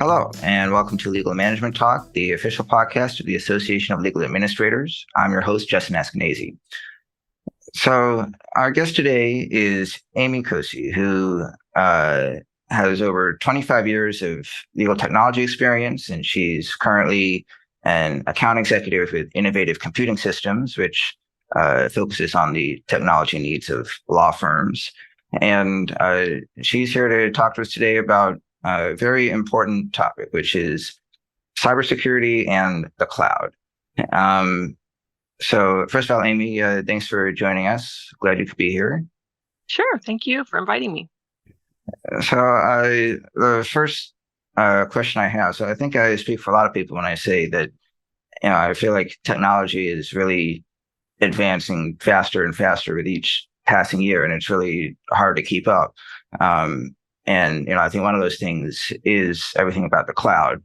Hello, and welcome to Legal Management Talk, the official podcast of the Association of Legal Administrators. I'm your host, Justin Eskenazi. So, our guest today is Amy Kosey, who has over 25 years of legal technology experience, and she's currently an account executive with Innovative Computing Systems, which focuses on the technology needs of law firms. And she's here to talk to us today about a very important topic, which is cybersecurity and the cloud. Um, so, first of all, Amy, thanks for joining us. Glad you could be here. Sure. Thank you for inviting me. So, the first question I have, so I think I speak for a lot of people when I say that, I feel like technology is really advancing faster and faster with each passing year, and it's really hard to keep up. Um, and I think one of those things is everything about the cloud.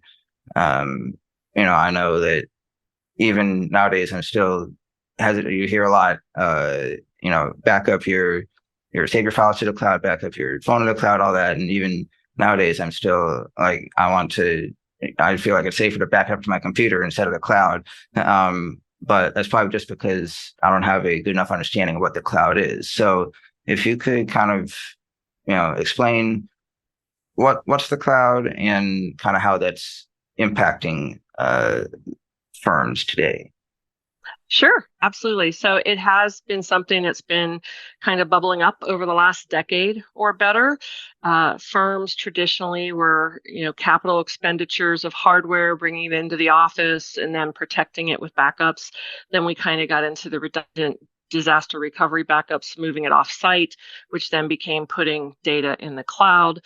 Um, I know that even nowadays, I'm still hesitant. You hear a lot, back up your save your files to the cloud, back up your phone to the cloud, all that. And even nowadays, I'm still like, I feel like it's safer to back up to my computer instead of the cloud. But that's probably just because I don't have a good enough understanding of what the cloud is. So if you could kind of, explain what's the cloud and kind of how that's impacting firms today. Sure, absolutely. So it has been something that's been kind of bubbling up over the last decade or better. Firms traditionally were, capital expenditures of hardware, bringing it into the office and then protecting it with backups. Then we kind of got into the redundant disaster recovery backups, moving it off site, which then became putting data in the cloud.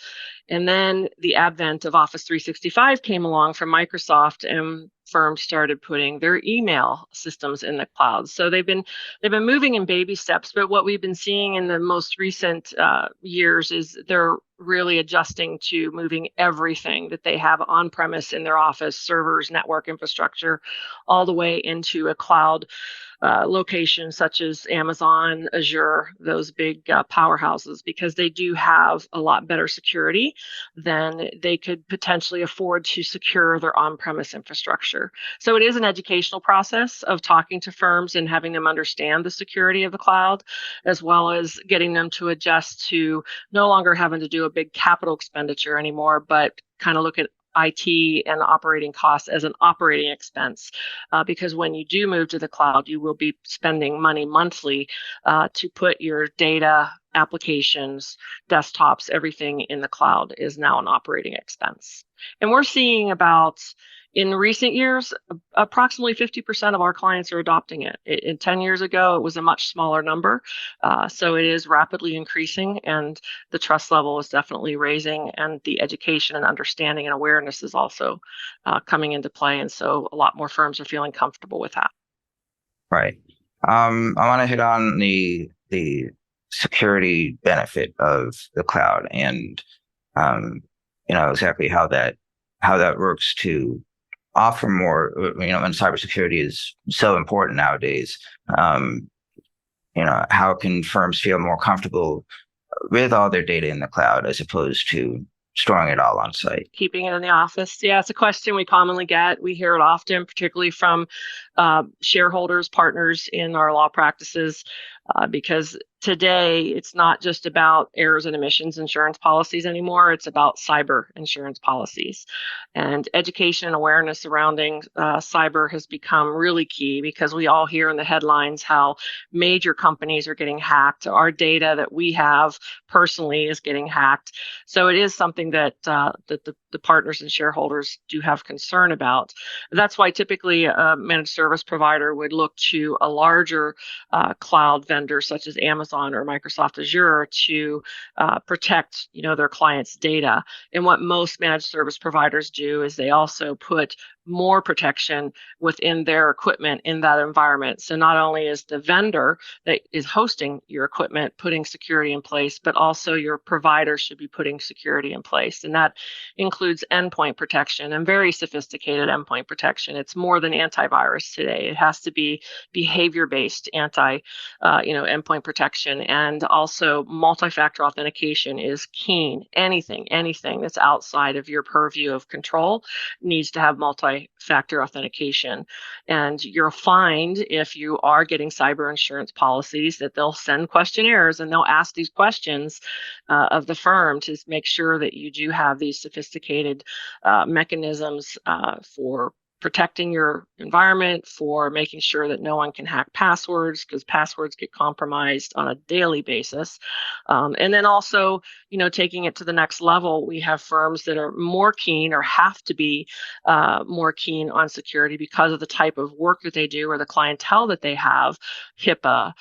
And then the advent of Office 365 came along from Microsoft, and firms started putting their email systems in the cloud. So they've been moving in baby steps. But what we've been seeing in the most recent years is they're really adjusting to moving everything that they have on premise in their office, servers, network infrastructure, all the way into a cloud locations such as Amazon, Azure, those big powerhouses, because they do have a lot better security than they could potentially afford to secure their on premise infrastructure. So it is an educational process of talking to firms and having them understand the security of the cloud, as well as getting them to adjust to no longer having to do a big capital expenditure anymore, but kind of look at IT and operating costs as an operating expense. Because when you do move to the cloud, you will be spending money monthly to put your data, applications, desktops, everything in the cloud is now an operating expense. And we're seeing about in recent years, approximately 50% of our clients are adopting it. 10 years ago, it was a much smaller number. So it is rapidly increasing, and the trust level is definitely raising, and the education and understanding and awareness is also coming into play. And so a lot more firms are feeling comfortable with that. Right. I want to hit on the security benefit of the cloud and exactly how that works to offer more. And cybersecurity is so important nowadays. Um, how can firms feel more comfortable with all their data in the cloud as opposed to storing it all on site? Keeping it in the office? Yeah, it's a question we commonly get. We hear it often, particularly from shareholders, partners in our law practices, because today it's not just about errors and omissions insurance policies anymore. It's about cyber insurance policies. And education and awareness surrounding cyber has become really key, because we all hear in the headlines how major companies are getting hacked. Our data that we have personally is getting hacked. So it is something that the partners and shareholders do have concern about. That's why typically a managed service provider would look to a larger cloud vendor such as Amazon or Microsoft Azure to protect, their clients' data. And what most managed service providers do is they also put more protection within their equipment in that environment. So not only is the vendor that is hosting your equipment putting security in place, but also your provider should be putting security in place. And that includes endpoint protection and very sophisticated endpoint protection. It's more than antivirus today. It has to be behavior-based endpoint protection, and also multi-factor authentication is key. Anything that's outside of your purview of control needs to have multi-factor authentication. And you'll find if you are getting cyber insurance policies that they'll send questionnaires and they'll ask these questions of the firm to make sure that you do have these sophisticated mechanisms for protecting your environment, for making sure that no one can hack passwords, because passwords get compromised on a daily basis. And then also, taking it to the next level, we have firms that are more keen or have to be more keen on security because of the type of work that they do or the clientele that they have, HIPAA,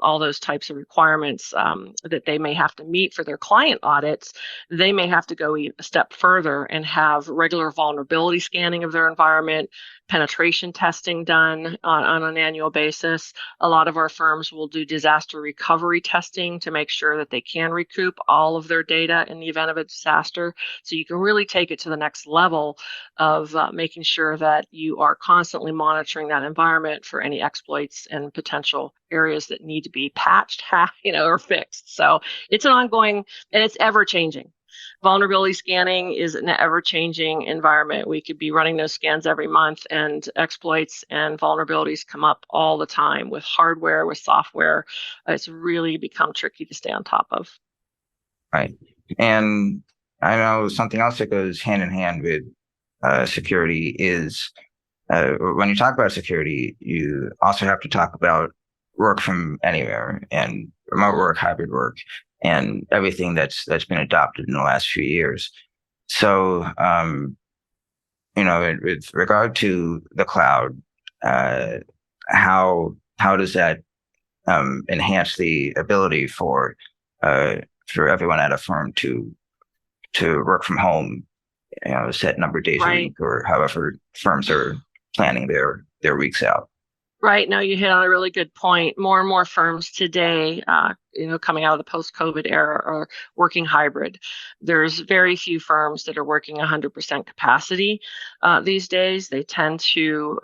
all those types of requirements that they may have to meet for their client audits. They may have to go a step further and have regular vulnerability scanning of their environment, penetration testing done on an annual basis. A lot of our firms will do disaster recovery testing to make sure that they can recoup all of their data in the event of a disaster. So you can really take it to the next level of making sure that you are constantly monitoring that environment for any exploits and potential areas that need to be patched, or fixed. So it's an ongoing, and it's ever changing. Vulnerability scanning is an ever-changing environment. We could be running those scans every month, and exploits and vulnerabilities come up all the time with hardware, with software. It's really become tricky to stay on top of. Right. And I know something else that goes hand in hand with security is when you talk about security, you also have to talk about work from anywhere and remote work, hybrid work, and everything that's been adopted in the last few years. So, with regard to the cloud, uh, how does that enhance the ability for everyone at a firm to work from home, a set number of days a Right. week, or however firms are planning their weeks out? Right. Now you hit on a really good point. More and more firms today, coming out of the post-COVID era, are working hybrid. There's very few firms that are working 100% capacity these days. They tend to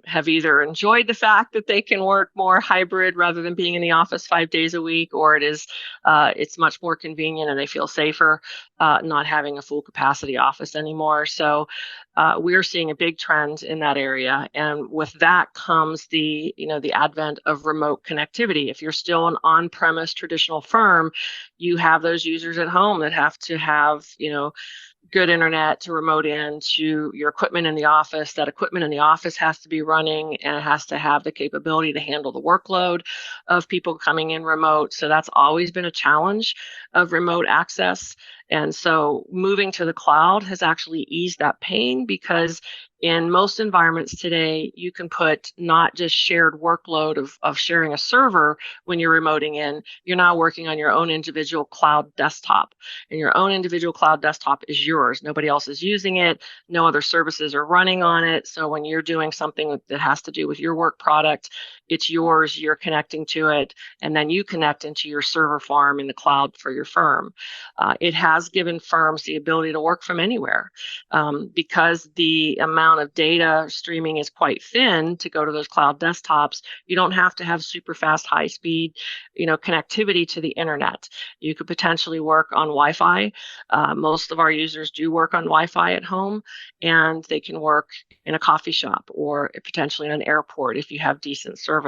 have either enjoyed the fact that they can work more hybrid rather than being in the office 5 days a week, or it's much more convenient and they feel safer not having a full capacity office anymore. So we're seeing a big trend in that area, and with that comes the advent of remote connectivity. If you're still an on-premise traditional firm, you have those users at home that have to have good internet to remote in to your equipment in the office. That equipment in the office has to be running, and it has to have the capability to handle the workload of people coming in remote. So that's always been a challenge of remote access. And so moving to the cloud has actually eased that pain, because in most environments today, you can put not just shared workload of sharing a server when you're remoting in, you're now working on your own individual cloud desktop. And your own individual cloud desktop is yours. Nobody else is using it. No other services are running on it. So when you're doing something that has to do with your work product, it's yours, you're connecting to it, and then you connect into your server farm in the cloud for your firm. It has given firms the ability to work from anywhere, because the amount of data streaming is quite thin to go to those cloud desktops. You don't have to have super fast, high speed, connectivity to the internet. You could potentially work on Wi-Fi. Most of our users do work on Wi-Fi at home, and they can work in a coffee shop or potentially in an airport if you have decent service.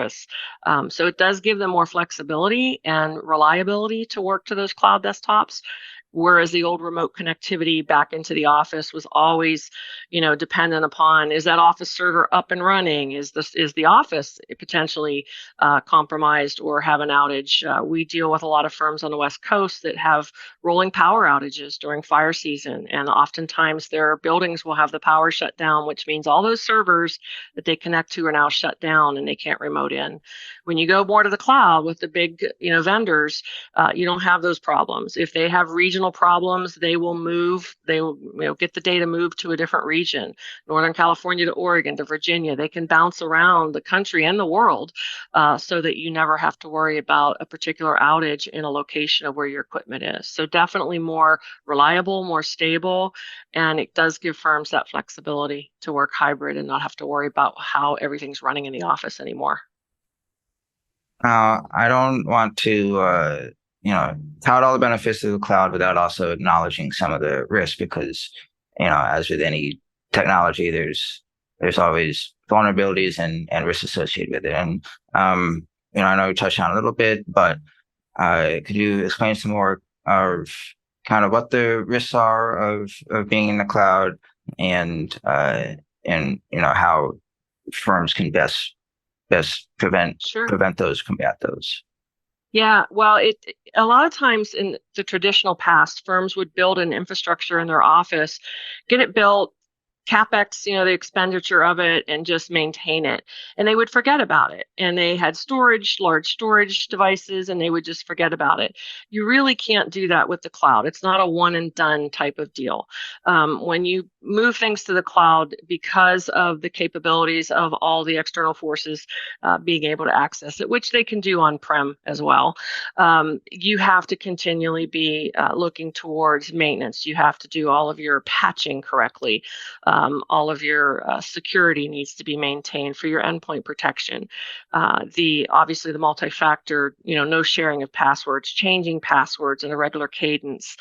So it does give them more flexibility and reliability to work to those cloud desktops. Whereas the old remote connectivity back into the office was always, dependent upon, is that office server up and running? Is the office potentially compromised or have an outage? We deal with a lot of firms on the West Coast that have rolling power outages during fire season, and oftentimes their buildings will have the power shut down, which means all those servers that they connect to are now shut down and they can't remote in. When you go more to the cloud with the big, vendors, you don't have those problems. If they have regional regional problems, they will move, they will, get the data moved to a different region, Northern California to Oregon to Virginia. They can bounce around the country and the world so that you never have to worry about a particular outage in a location of where your equipment is. So definitely more reliable, more stable, and it does give firms that flexibility to work hybrid and not have to worry about how everything's running in the office anymore. I don't want to, tout all the benefits of the cloud without also acknowledging some of the risks because, as with any technology, there's always vulnerabilities and risks associated with it. And, I know you touched on it a little bit, but could you explain some more of kind of what the risks are of being in the cloud and, how firms can best Sure. prevent those, combat those. Yeah, well, it a lot of times in the traditional past, firms would build an infrastructure in their office, get it built, capex, the expenditure of it, and just maintain it. And they would forget about it. And they had storage, large storage devices, and they would just forget about it. You really can't do that with the cloud. It's not a one and done type of deal. When you move things to the cloud, because of the capabilities of all the external forces being able to access it, which they can do on prem as well, you have to continually be looking towards maintenance. You have to do all of your patching correctly. All of your security needs to be maintained for your endpoint protection. The obviously the multi-factor, no sharing of passwords, changing passwords in a regular cadence,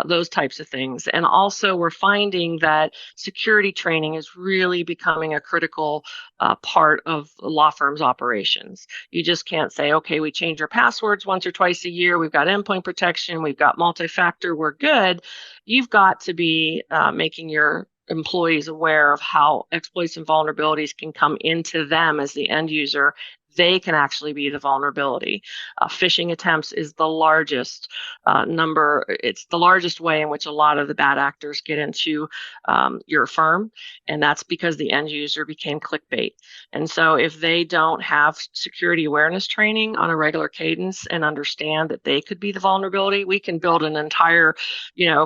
those types of things. And also, we're finding that security training is really becoming a critical part of law firms' operations. You just can't say, okay, we change our passwords once or twice a year. We've got endpoint protection. We've got multi-factor. We're good. You've got to be making your employees aware of how exploits and vulnerabilities can come into them as the end user. They can actually be the vulnerability. Phishing attempts is the largest number. It's the largest way in which a lot of the bad actors get into your firm. And that's because the end user became clickbait. And so if they don't have security awareness training on a regular cadence and understand that they could be the vulnerability, we can build an entire,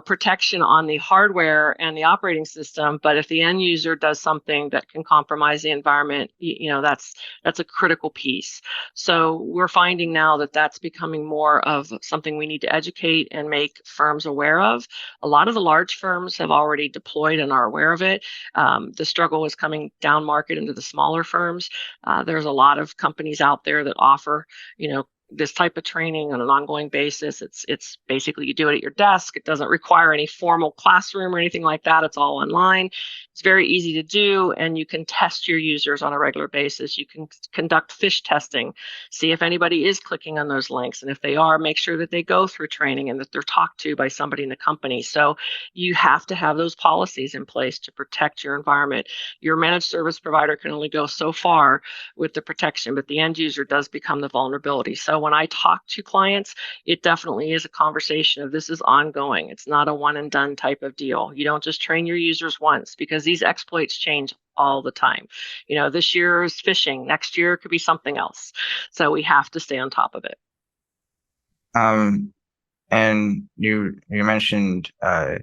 protection on the hardware and the operating system. But if the end user does something that can compromise the environment, that's a critical piece. So we're finding now that that's becoming more of something we need to educate and make firms aware of. A lot of the large firms have already deployed and are aware of it. The struggle is coming down market into the smaller firms. There's a lot of companies out there that offer, this type of training on an ongoing basis. It's basically you do it at your desk. It doesn't require any formal classroom or anything like that. It's all online. It's very easy to do, and you can test your users on a regular basis. You can conduct phish testing, see if anybody is clicking on those links, and if they are, make sure that they go through training and that they're talked to by somebody in the company. So you have to have those policies in place to protect your environment. Your managed service provider can only go so far with the protection, but the end user does become the vulnerability. So when I talk to clients, it definitely is a conversation of this is ongoing. It's not a one and done type of deal. You don't just train your users once because these exploits change all the time. This year is phishing, next year it could be something else. So we have to stay on top of it. Um, and you mentioned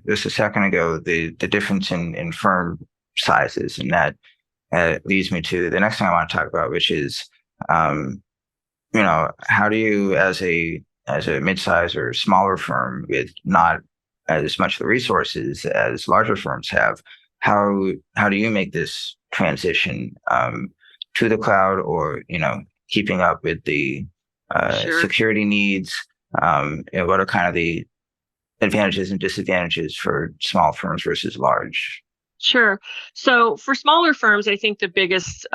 this a second ago the difference in firm sizes, and that leads me to the next thing I want to talk about, which is how do you as a mid-size or smaller firm with not as much of the resources as larger firms have, how do you make this transition to the cloud, or keeping up with the Sure. security needs? What are kind of the advantages and disadvantages for small firms versus large? Sure. So for smaller firms, I think the biggest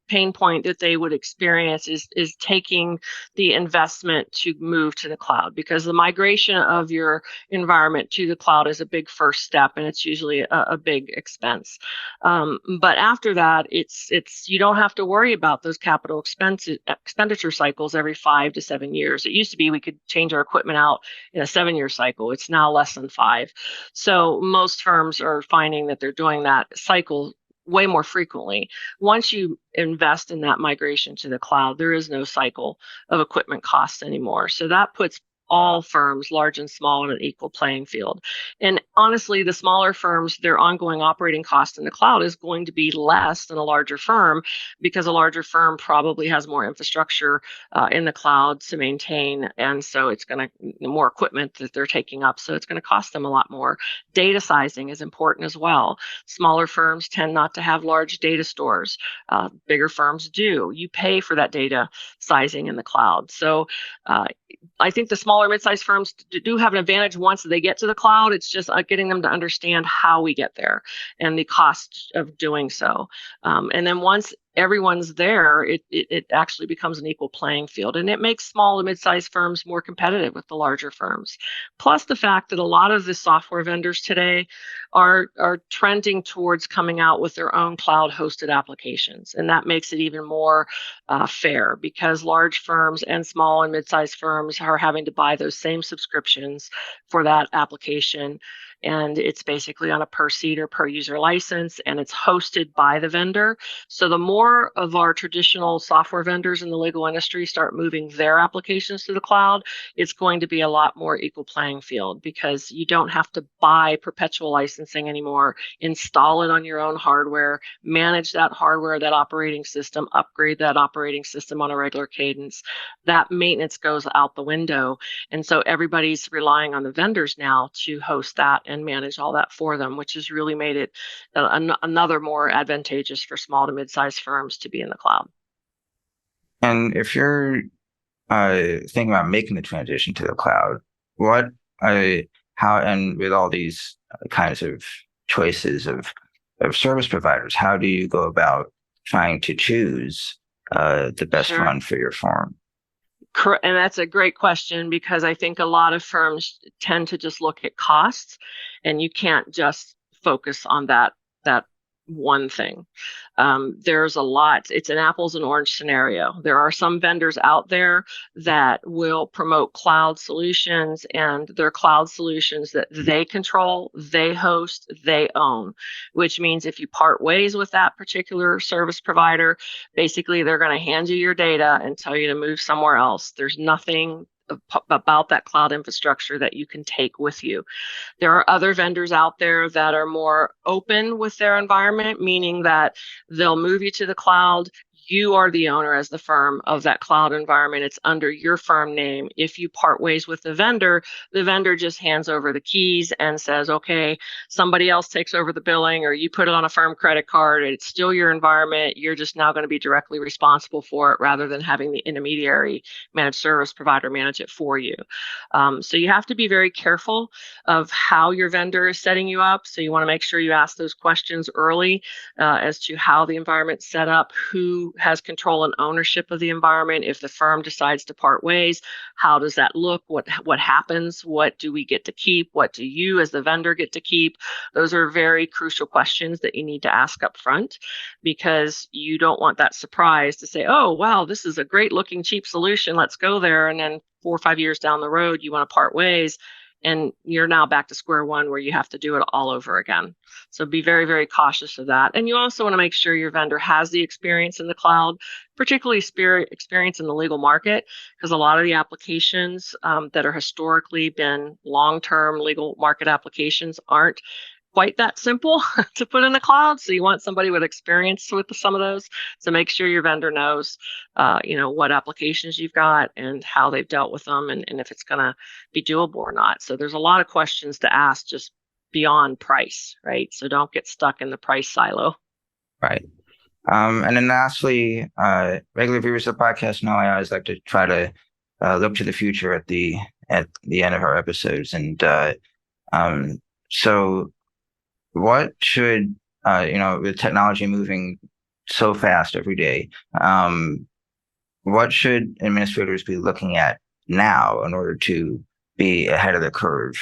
pain point that they would experience is taking the investment to move to the cloud, because the migration of your environment to the cloud is a big first step, and it's usually a big expense. But after that, it's you don't have to worry about those capital expenditure cycles every 5 to 7 years. It used to be we could change our equipment out in a 7 year cycle. It's now less than five. So most firms are finding that they're doing that cycle way more frequently. Once you invest in that migration to the cloud, there is no cycle of equipment costs anymore. So that puts all firms, large and small, on an equal playing field. And honestly, the smaller firms, their ongoing operating cost in the cloud is going to be less than a larger firm because a larger firm probably has more infrastructure in the cloud to maintain. And so it's going to more equipment that they're taking up. So it's going to cost them a lot more. Data sizing is important as well. Smaller firms tend not to have large data stores. Bigger firms do. You pay for that data sizing in the cloud. So uh, I think the smaller mid-sized firms do have an advantage once they get to the cloud. It's just getting them to understand how we get there and the cost of doing so. And then once everyone's there, it actually becomes an equal playing field, and it makes small to mid-sized firms more competitive with the larger firms. Plus the fact that a lot of the software vendors today are trending towards coming out with their own cloud-hosted applications, and that makes it even more fair because large firms and small and mid-sized firms are having to buy those same subscriptions for that application. And it's basically on a per seat or per user license, and it's hosted by the vendor. So the more of our traditional software vendors in the legal industry start moving their applications to the cloud, it's going to be a lot more equal playing field because you don't have to buy perpetual licensing anymore, install it on your own hardware, manage that hardware, that operating system, upgrade that operating system on a regular cadence. That maintenance goes out the window. And so everybody's relying on the vendors now to host that and manage all that for them, which has really made it another more advantageous for small to mid-sized firms to be in the cloud. And if you're thinking about making the transition to the cloud, what, how, and with all these kinds of choices of service providers, how do you go about trying to choose the best Sure. one for your firm? And that's a great question because I think a lot of firms tend to just look at costs, and you can't just focus on that one thing. There's a lot. It's an apples and orange scenario. There are some vendors out there that will promote cloud solutions, and they're cloud solutions that they control, they host, they own, which means if you part ways with that particular service provider, basically they're going to hand you your data and tell you to move somewhere else. There's nothing about that cloud infrastructure that you can take with you. There are other vendors out there that are more open with their environment, meaning that they'll move you to the cloud. You are the owner as the firm of that cloud environment. It's under your firm name. If you part ways with the vendor just hands over the keys and says, okay, somebody else takes over the billing, or you put it on a firm credit card. It's still your environment. You're just now going to be directly responsible for it rather than having the intermediary managed service provider manage it for you. So you have to be very careful of how your vendor is setting you up. So you want to make sure you ask those questions early as to how the environment's set up, who has control and ownership of the environment. If the firm decides to part ways, how does that look? What happens? What do we get to keep? What do you as the vendor get to keep? Those are very crucial questions that you need to ask up front because you don't want that surprise to say, oh, wow, this is a great looking cheap solution. Let's go there. And then 4 or 5 years down the road, you want to part ways and you're now back to square one where you have to do it all over again. So be very, very cautious of that. And you also want to make sure your vendor has the experience in the cloud, particularly experience in the legal market, because a lot of the applications that are historically been long-term legal market applications aren't quite that simple to put in the cloud. So you want somebody with experience with some of those. So make sure your vendor knows, what applications you've got and how they've dealt with them, and if it's going to be doable or not. So there's a lot of questions to ask just beyond price, right? So don't get stuck in the price silo. Right. And then lastly, regular viewers of the podcast know I always like to try to look to the future at the end of our episodes. And so what should with technology moving so fast every day, what should administrators be looking at now in order to be ahead of the curve,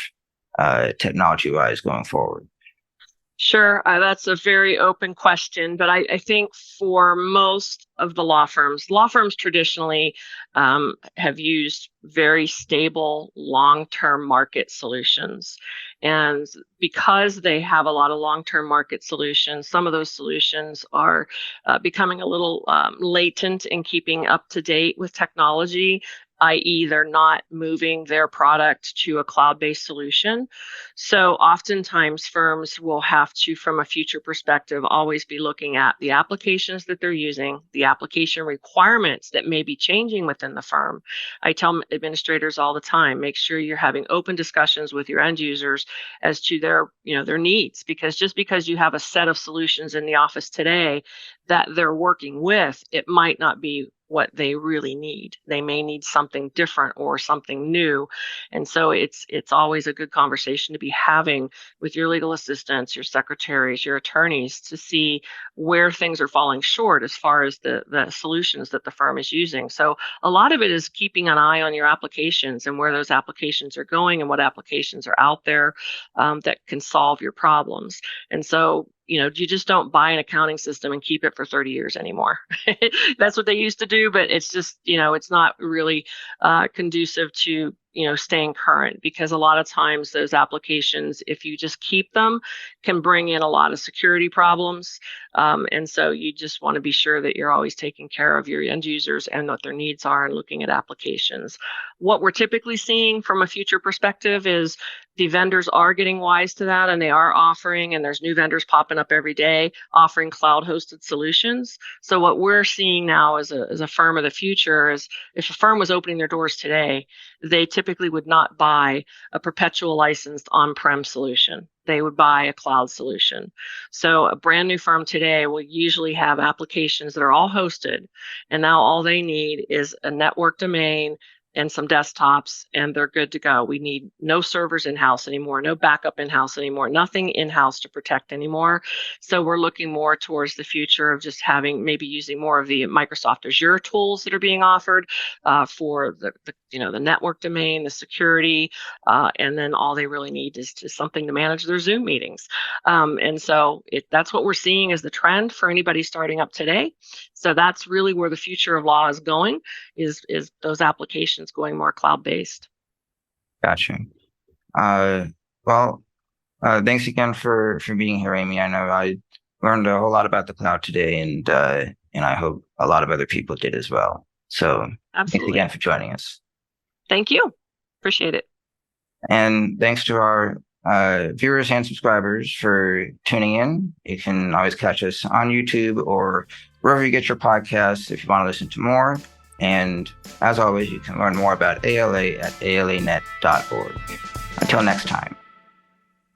technology wise going forward? Sure, that's a very open question, but I think for most of the law firms traditionally have used very stable long-term market solutions. And because they have a lot of long-term market solutions, some of those solutions are becoming a little latent in keeping up to date with technology. i.e., they're not moving their product to a cloud-based solution. So oftentimes firms will have to, from a future perspective, always be looking at the applications that they're using, the application requirements that may be changing within the firm. I tell administrators all the time, make sure you're having open discussions with your end users as to their needs, because just because you have a set of solutions in the office today that they're working with, it might not be what they really need. They may need something different or something new. And so it's always a good conversation to be having with your legal assistants, your secretaries, your attorneys, to see where things are falling short as far as the solutions that the firm is using. So a lot of it is keeping an eye on your applications and where those applications are going and what applications are out there that can solve your problems. And so, you just don't buy an accounting system and keep it for 30 years anymore. That's what they used to do, but it's just, it's not really conducive to, staying current, because a lot of times those applications, if you just keep them, can bring in a lot of security problems. And so you just want to be sure that you're always taking care of your end users and what their needs are and looking at applications. What we're typically seeing from a future perspective is the vendors are getting wise to that, and they are offering, and there's new vendors popping up every day offering cloud hosted solutions. So what we're seeing now as a firm of the future is, if a firm was opening their doors today, they typically would not buy a perpetual licensed on-prem solution. They would buy a cloud solution. So a brand new firm today will usually have applications that are all hosted, and now all they need is a network domain and some desktops, and they're good to go. We need no servers in-house anymore, no backup in-house anymore, nothing in-house to protect anymore. So we're looking more towards the future of just maybe using more of the Microsoft Azure tools that are being offered for the network domain, the security, and then all they really need is just something to manage their Zoom meetings. And so that's what we're seeing as the trend for anybody starting up today. So that's really where the future of law is going, is those applications going more cloud-based. Gotcha. Well, thanks again for being here, Amy. I know I learned a whole lot about the cloud today, and I hope a lot of other people did as well. So Absolutely. Thanks again for joining us. Thank you. Appreciate it. And thanks to our viewers and subscribers for tuning in. You can always catch us on YouTube or wherever you get your podcasts if you want to listen to more. And as always, you can learn more about ALA at alanet.org. Until next time.